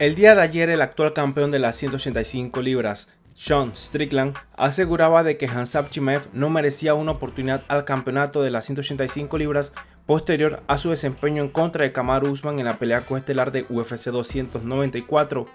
El día de ayer, el actual campeón de las 185 libras, Sean Strickland, aseguraba de que Khamzat Chimaev no merecía una oportunidad al campeonato de las 185 libras posterior a su desempeño en contra de Kamaru Usman en la pelea coestelar de UFC 294,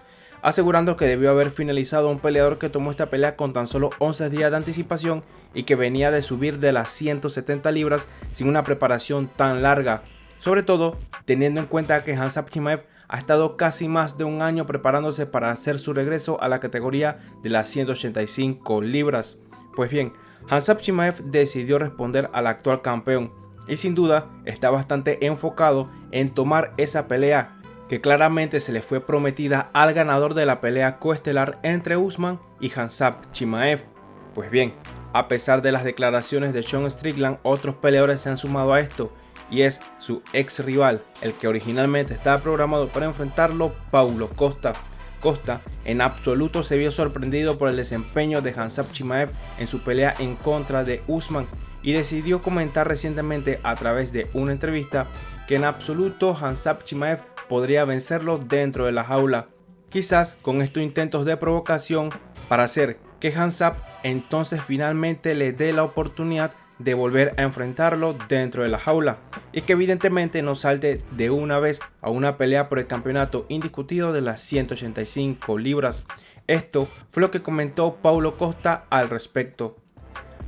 asegurando que debió haber finalizado a un peleador que tomó esta pelea con tan solo 11 días de anticipación y que venía de subir de las 170 libras sin una preparación tan larga, sobre todo teniendo en cuenta que Khamzat Chimaev ha estado casi más de un año preparándose para hacer su regreso a la categoría de las 185 libras. Pues bien, Khamzat Chimaev decidió responder al actual campeón y sin duda está bastante enfocado en tomar esa pelea que claramente se le fue prometida al ganador de la pelea coestelar entre Usman y Khamzat Chimaev. Pues bien, a pesar de las declaraciones de Sean Strickland, otros peleadores se han sumado a esto, y es su ex rival, el que originalmente estaba programado para enfrentarlo, Paulo Costa. Costa en absoluto se vio sorprendido por el desempeño de Khamzat Chimaev en su pelea en contra de Usman y decidió comentar recientemente a través de una entrevista que en absoluto Khamzat Chimaev podría vencerlo dentro de la jaula, quizás con estos intentos de provocación para hacer que Khamzat entonces finalmente le dé la oportunidad de volver a enfrentarlo dentro de la jaula y que evidentemente no salte de una vez a una pelea por el campeonato indiscutido de las 185 libras. Esto fue lo que comentó Paulo Costa al respecto.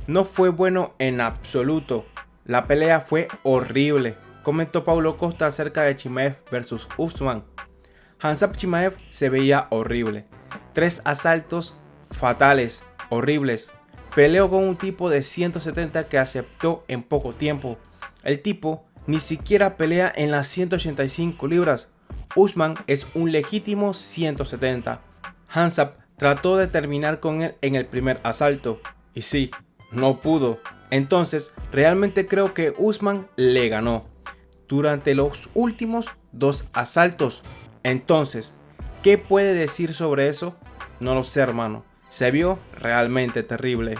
No fue bueno en absoluto, la pelea fue horrible, comentó Paulo Costa acerca de Chimaev versus Usman. Khamzat Chimaev se veía horrible, 3 asaltos fatales, horribles. Peleó con un tipo de 170 que aceptó en poco tiempo. El tipo ni siquiera pelea en las 185 libras. Usman es un legítimo 170. Khamzat trató de terminar con él en el primer asalto. Y sí, no pudo. Entonces, realmente creo que Usman le ganó durante los últimos 2 asaltos. Entonces, ¿qué puede decir sobre eso? No lo sé, hermano. Se vio realmente terrible.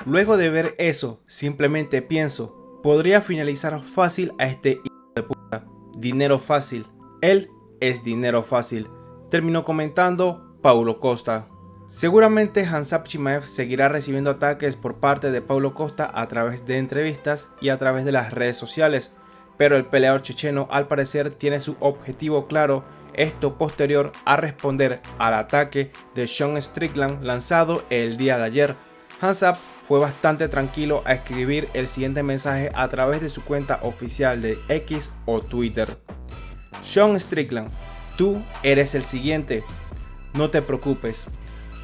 Luego de ver eso, simplemente pienso, podría finalizar fácil a este hijo de puta. Dinero fácil. Él es dinero fácil. Terminó comentando Paulo Costa. Seguramente Khamzat Chimaev seguirá recibiendo ataques por parte de Paulo Costa a través de entrevistas y a través de las redes sociales, pero el peleador checheno al parecer tiene su objetivo claro, esto posterior a responder al ataque de Sean Strickland lanzado el día de ayer. Khamzat fue bastante tranquilo a escribir el siguiente mensaje a través de su cuenta oficial de X o Twitter. Sean Strickland, tú eres el siguiente, no te preocupes,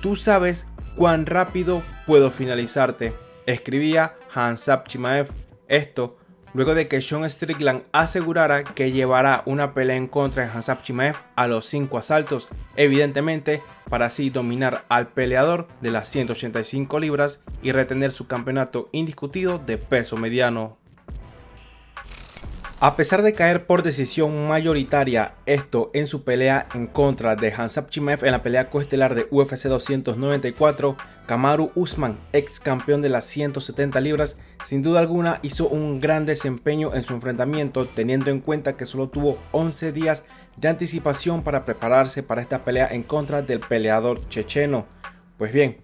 tú sabes cuán rápido puedo finalizarte, escribía Khamzat Chimaev. Esto luego de que Sean Strickland asegurara que llevará una pelea en contra de Khamzat Chimaev a los 5 asaltos, evidentemente para así dominar al peleador de las 185 libras y retener su campeonato indiscutido de peso mediano. A pesar de caer por decisión mayoritaria, esto en su pelea en contra de Khamzat Chimaev en la pelea coestelar de UFC 294, Kamaru Usman, ex campeón de las 170 libras, sin duda alguna hizo un gran desempeño en su enfrentamiento, teniendo en cuenta que solo tuvo 11 días de anticipación para prepararse para esta pelea en contra del peleador checheno. Pues bien,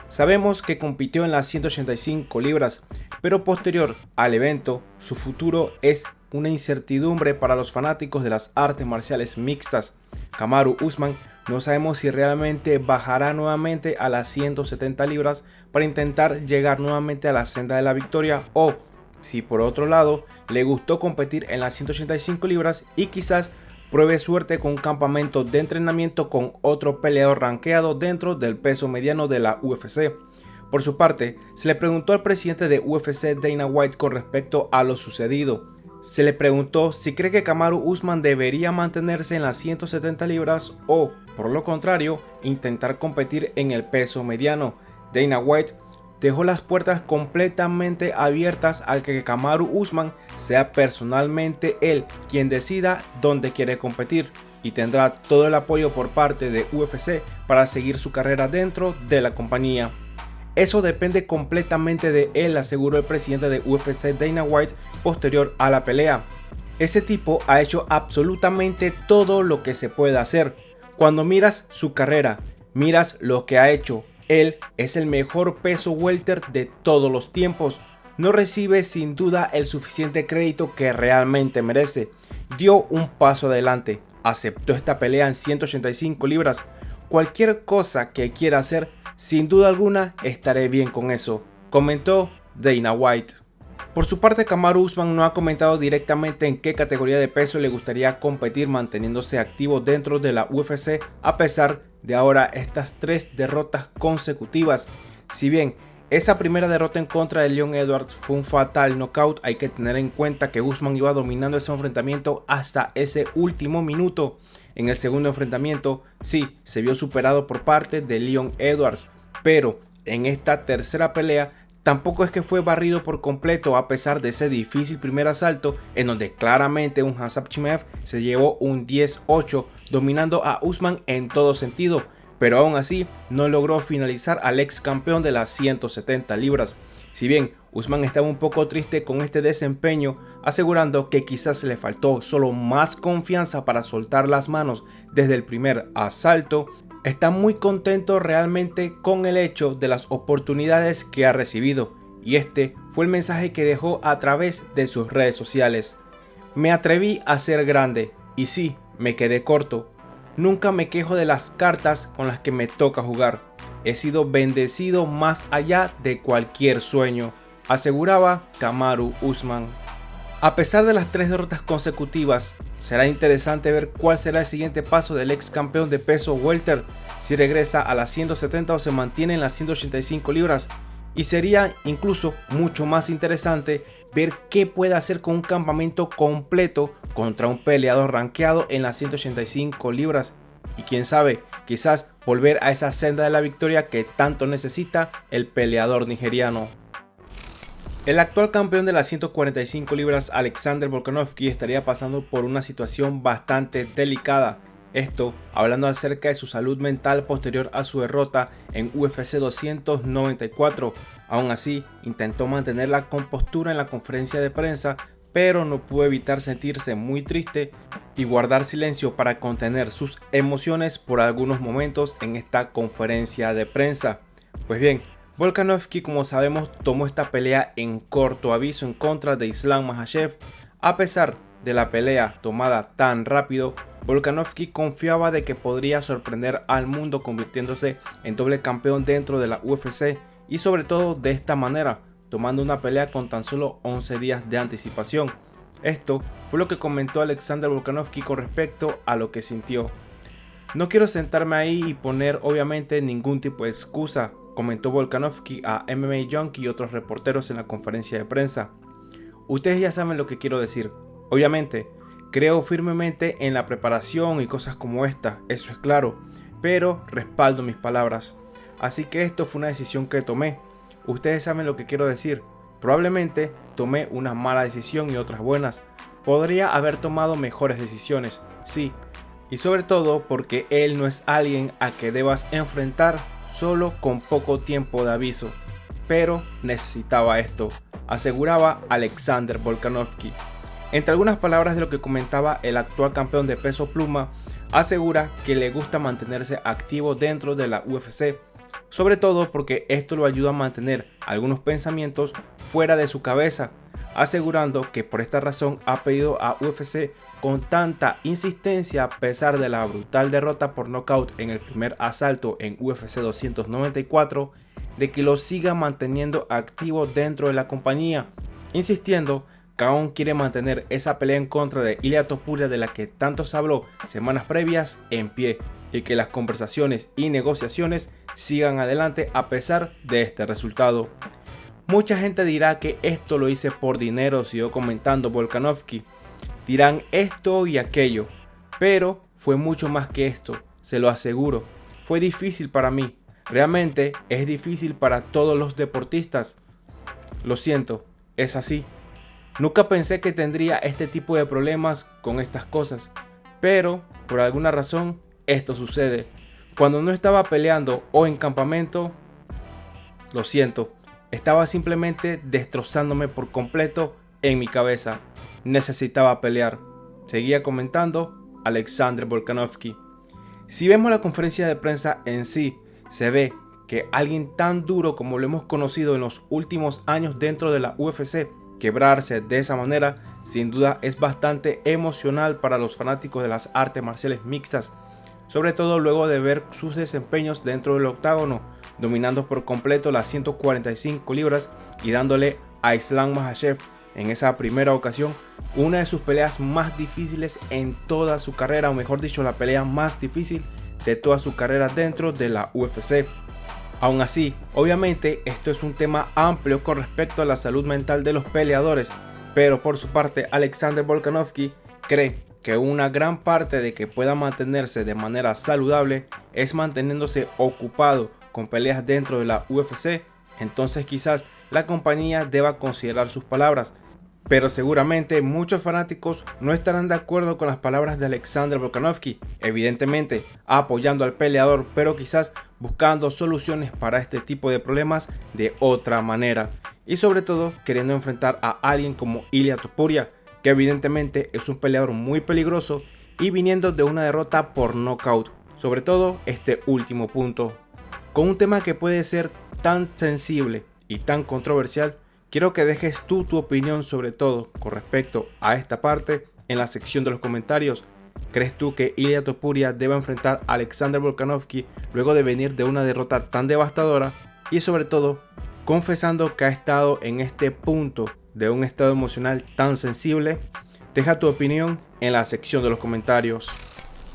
sabemos que compitió en las 185 libras, pero posterior al evento, su futuro es una incertidumbre para los fanáticos de las artes marciales mixtas. Kamaru Usman no sabemos si realmente bajará nuevamente a las 170 libras para intentar llegar nuevamente a la senda de la victoria o si por otro lado le gustó competir en las 185 libras y quizás pruebe suerte con un campamento de entrenamiento con otro peleador rankeado dentro del peso mediano de la UFC. Por su parte, se le preguntó al presidente de UFC Dana White con respecto a lo sucedido. Se le preguntó si cree que Kamaru Usman debería mantenerse en las 170 libras o, por lo contrario, intentar competir en el peso mediano. Dana White dejó las puertas completamente abiertas a que Kamaru Usman sea personalmente él quien decida dónde quiere competir y tendrá todo el apoyo por parte de UFC para seguir su carrera dentro de la compañía. Eso depende completamente de él, aseguró el presidente de UFC Dana White posterior a la pelea. Ese tipo ha hecho absolutamente todo lo que se puede hacer. Cuando miras su carrera, miras lo que ha hecho, él es el mejor peso welter de todos los tiempos. No recibe sin duda el suficiente crédito que realmente merece. Dio un paso adelante, aceptó esta pelea en 185 libras. Cualquier cosa que quiera hacer, sin duda alguna estaré bien con eso, comentó Dana White. Por su parte, Kamaru Usman no ha comentado directamente en qué categoría de peso le gustaría competir manteniéndose activo dentro de la UFC a pesar de ahora estas 3 derrotas consecutivas. Si bien esa primera derrota en contra de Leon Edwards fue un fatal knockout, hay que tener en cuenta que Usman iba dominando ese enfrentamiento hasta ese último minuto. En el segundo enfrentamiento, sí, se vio superado por parte de Leon Edwards, pero en esta tercera pelea tampoco es que fue barrido por completo a pesar de ese difícil primer asalto en donde claramente un Khamzat Chimaev se llevó un 10-8 dominando a Usman en todo sentido, pero aún así no logró finalizar al ex campeón de las 170 libras. Si bien Usman estaba un poco triste con este desempeño, asegurando que quizás le faltó solo más confianza para soltar las manos desde el primer asalto, está muy contento realmente con el hecho de las oportunidades que ha recibido, y este fue el mensaje que dejó a través de sus redes sociales. Me atreví a ser grande, y sí, me quedé corto. Nunca me quejo de las cartas con las que me toca jugar. He sido bendecido más allá de cualquier sueño, aseguraba Kamaru Usman. A pesar de las 3 derrotas consecutivas, será interesante ver cuál será el siguiente paso del ex campeón de peso welter, si regresa a las 170 o se mantiene en las 185 libras, y sería incluso mucho más interesante ver qué puede hacer con un campamento completo contra un peleador rankeado en las 185 libras, y quién sabe, quizás volver a esa senda de la victoria que tanto necesita el peleador nigeriano. El actual campeón de las 145 libras, Alexander Volkanovski, estaría pasando por una situación bastante delicada. Esto hablando acerca de su salud mental posterior a su derrota en UFC 294. Aún así, intentó mantener la compostura en la conferencia de prensa, pero no pudo evitar sentirse muy triste y guardar silencio para contener sus emociones por algunos momentos en esta conferencia de prensa. Pues bien, Volkanovski, como sabemos, tomó esta pelea en corto aviso en contra de Islam Makhachev. A pesar de la pelea tomada tan rápido, Volkanovski confiaba de que podría sorprender al mundo convirtiéndose en doble campeón dentro de la UFC y sobre todo de esta manera, tomando una pelea con tan solo 11 días de anticipación. Esto fue lo que comentó Alexander Volkanovski con respecto a lo que sintió. No quiero sentarme ahí y poner obviamente ningún tipo de excusa, comentó Volkanovski a MMA Junkie y otros reporteros en la conferencia de prensa. Ustedes ya saben lo que quiero decir. Obviamente, creo firmemente en la preparación y cosas como esta, eso es claro, pero respaldo mis palabras. Así que esto fue una decisión que tomé. Ustedes saben lo que quiero decir. Probablemente tomé una mala decisión y otras buenas. Podría haber tomado mejores decisiones, sí. Y sobre todo porque él no es alguien a que debas enfrentar solo con poco tiempo de aviso. Pero necesitaba esto, aseguraba Alexander Volkanovski. Entre algunas palabras de lo que comentaba el actual campeón de peso pluma, asegura que le gusta mantenerse activo dentro de la UFC, sobre todo porque esto lo ayuda a mantener algunos pensamientos fuera de su cabeza, asegurando que por esta razón ha pedido a UFC con tanta insistencia a pesar de la brutal derrota por nocaut en el primer asalto en UFC 294, de que lo siga manteniendo activo dentro de la compañía, insistiendo que aún quiere mantener esa pelea en contra de Ilia Topuria de la que tanto se habló semanas previas en pie y que las conversaciones y negociaciones sigan adelante a pesar de este resultado. Mucha gente dirá que esto lo hice por dinero, siguió comentando Volkanovski. Dirán esto y aquello, pero fue mucho más que esto, se lo aseguro. Fue difícil para mí, realmente es difícil para todos los deportistas. Lo siento, es así. Nunca pensé que tendría este tipo de problemas con estas cosas, pero por alguna razón esto sucede. Cuando no estaba peleando o en campamento, lo siento, estaba simplemente destrozándome por completo en mi cabeza. Necesitaba pelear, seguía comentando Alexander Volkanovski. Si vemos la conferencia de prensa en sí, se ve que alguien tan duro como lo hemos conocido en los últimos años dentro de la UFC, quebrarse de esa manera, sin duda es bastante emocional para los fanáticos de las artes marciales mixtas, sobre todo luego de ver sus desempeños dentro del octágono, dominando por completo las 145 libras y dándole a Islam Makhachev en esa primera ocasión una de sus peleas más difíciles en toda su carrera, o mejor dicho, la pelea más difícil de toda su carrera dentro de la UFC. Aún así, obviamente esto es un tema amplio con respecto a la salud mental de los peleadores, pero por su parte Alexander Volkanovski cree que una gran parte de que pueda mantenerse de manera saludable es manteniéndose ocupado con peleas dentro de la UFC, entonces quizás la compañía deba considerar sus palabras. Pero seguramente muchos fanáticos no estarán de acuerdo con las palabras de Alexander Volkanovski, evidentemente apoyando al peleador, pero quizás buscando soluciones para este tipo de problemas de otra manera. Y sobre todo queriendo enfrentar a alguien como Ilia Topuria, que evidentemente es un peleador muy peligroso y viniendo de una derrota por nocaut, sobre todo este último punto. Con un tema que puede ser tan sensible y tan controversial, quiero que dejes tú tu opinión sobre todo con respecto a esta parte en la sección de los comentarios. ¿Crees tú que Ilia Topuria debe enfrentar a Alexander Volkanovski luego de venir de una derrota tan devastadora? Y sobre todo, confesando que ha estado en este punto de un estado emocional tan sensible. Deja tu opinión en la sección de los comentarios.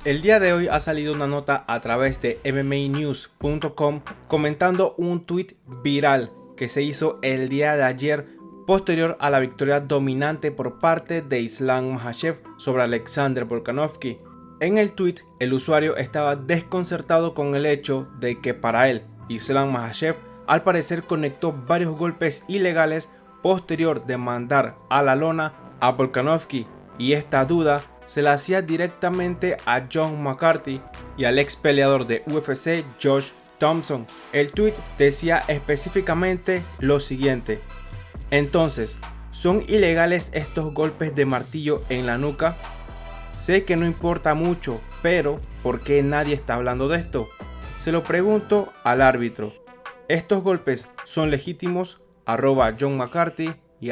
El día de hoy ha salido una nota a través de MMAnews.com comentando un tweet viral que se hizo el día de ayer posterior a la victoria dominante por parte de Islam Makhachev sobre Alexander Volkanovski. En el tweet, el usuario estaba desconcertado con el hecho de que para él, Islam Makhachev al parecer conectó varios golpes ilegales posterior de mandar a la lona a Volkanovski, y esta duda se la hacía directamente a John McCarthy y al ex peleador de UFC Josh Thompson. El tweet decía específicamente lo siguiente: entonces, ¿son ilegales estos golpes de martillo en la nuca? Sé que no importa mucho, pero ¿por qué nadie está hablando de esto? Se lo pregunto al árbitro. ¿Estos golpes son legítimos? @John McCarthy y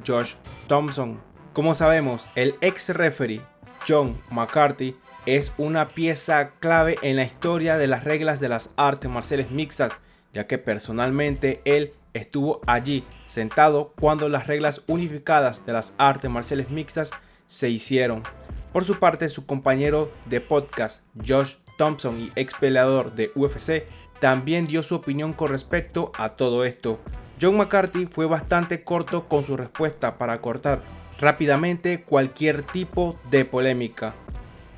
@Josh Thompson. Como sabemos, el ex referee John McCarthy es una pieza clave en la historia de las reglas de las artes marciales mixtas, ya que personalmente él estuvo allí sentado cuando las reglas unificadas de las artes marciales mixtas se hicieron. Por su parte, su compañero de podcast Josh Thompson y ex peleador de UFC también dio su opinión con respecto a todo esto. John McCarthy fue bastante corto con su respuesta para cortar rápidamente cualquier tipo de polémica.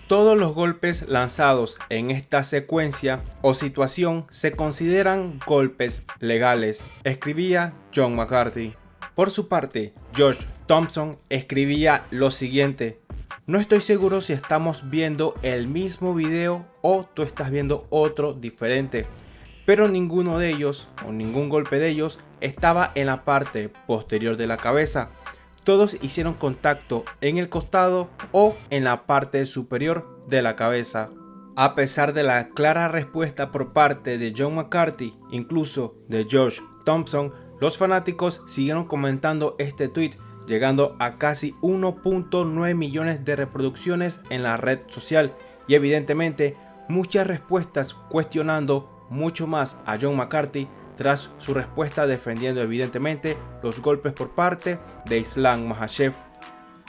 Todos los golpes lanzados en esta secuencia o situación se consideran golpes legales, escribía John McCarthy. Por su parte, Josh Thompson escribía lo siguiente: no estoy seguro si estamos viendo el mismo video o tú estás viendo otro diferente, pero ninguno de ellos o ningún golpe de ellos estaba en la parte posterior de la cabeza. Todos hicieron contacto en el costado o en la parte superior de la cabeza. A pesar de la clara respuesta por parte de John McCarthy, incluso de Josh Thompson, los fanáticos siguieron comentando este tweet, llegando a casi 1.9 millones de reproducciones en la red social y evidentemente muchas respuestas cuestionando mucho más a John McCarthy tras su respuesta defendiendo evidentemente los golpes por parte de Islam Makhachev.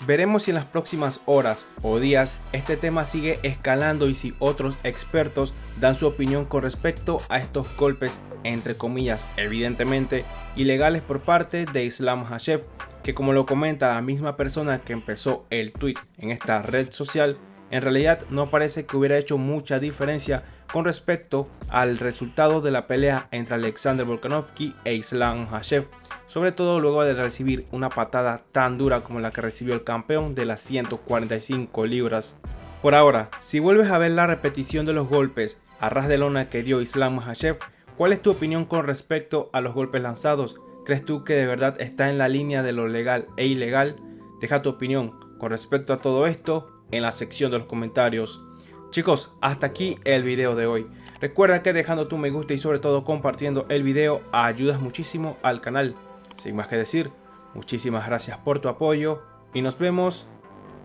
Veremos si en las próximas horas o días este tema sigue escalando y si otros expertos dan su opinión con respecto a estos golpes, entre comillas, evidentemente ilegales por parte de Islam Makhachev, que como lo comenta la misma persona que empezó el tweet en esta red social, en realidad no parece que hubiera hecho mucha diferencia con respecto al resultado de la pelea entre Alexander Volkanovski e Islam Makhachev, sobre todo luego de recibir una patada tan dura como la que recibió el campeón de las 145 libras. Por ahora, si vuelves a ver la repetición de los golpes a ras de lona que dio Islam Makhachev, ¿cuál es tu opinión con respecto a los golpes lanzados? ¿Crees tú que de verdad está en la línea de lo legal e ilegal? Deja tu opinión con respecto a todo esto en la sección de los comentarios. Chicos, hasta aquí el video de hoy. Recuerda que dejando tu me gusta y sobre todo compartiendo el video ayudas muchísimo al canal. Sin más que decir, muchísimas gracias por tu apoyo y nos vemos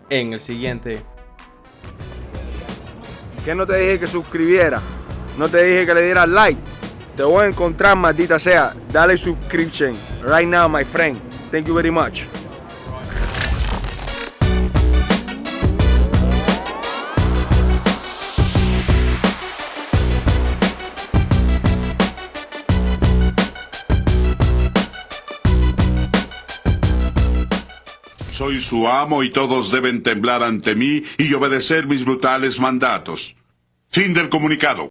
en el siguiente. ¿Qué no te dije que suscribiera? No te dije que le dieras like. Te voy a encontrar, maldita sea. Dale subscription right now, my friend. Thank you very much. Soy su amo y todos deben temblar ante mí y obedecer mis brutales mandatos. Fin del comunicado.